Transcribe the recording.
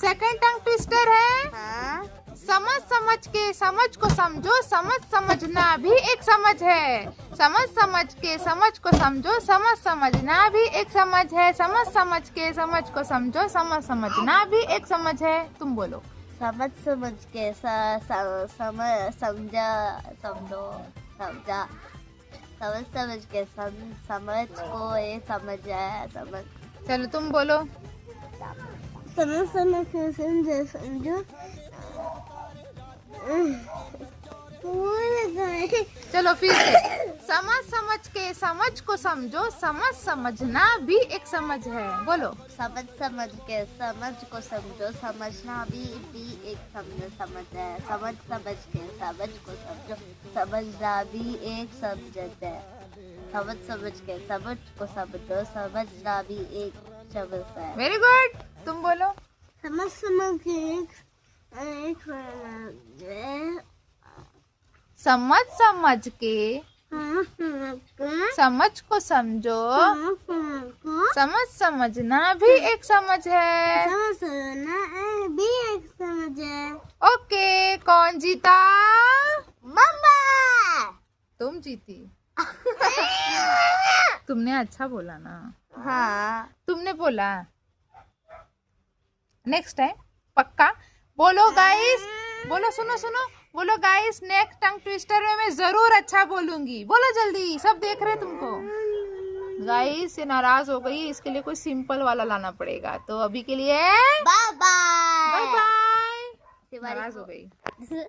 Second tongue twister है हाँ। समझ समझ के समझ को समझो, समझ समझना भी एक समझ है। समझ समझ के समझ को समझो, समझ समझना भी एक समझ है। समझ समझ के समझ को समझो, समझ समझना भी एक समझ है। तुम बोलो। समझ समझ के समझ समझा समझो समझा समझ समझ के समझ को ये समझ है समझ। चलो तुम बोलो। समझ समझ के समझो समझो। चलो फिर से। समझ समझ के समझ को समझो, समझ समझना भी एक समझ है। बोलो। समझ समझ के समझ को समझो, समझना भी एक समझ है। समझ समझ के समझ को समझो, समझना भी एक समझ है। समझ समझ के समझ को समझो, समझना भी एक समझ है। Very good. तुम बोलो। समझ समझ के समझ समझ के समझ को समझो, समझ समझना भी एक समझ है। समझना भी एक समझ है। ओके, कौन जीता? मम्मा। तुम जीती। तुमने अच्छा बोला ना। हाँ। तुमने बोला। नेक्स्ट टाइम पक्का बोलो गाइस। बोलो, सुनो सुनो, बोलो गाइस, नेक्स्ट टंग ट्विस्टर में मैं जरूर अच्छा बोलूंगी। बोलो जल्दी, सब देख रहे तुमको। गाइस ये नाराज हो गई, इसके लिए कोई सिंपल वाला लाना पड़ेगा। तो अभी के लिए बाय बाय। Bye bye. नाराज हो गई।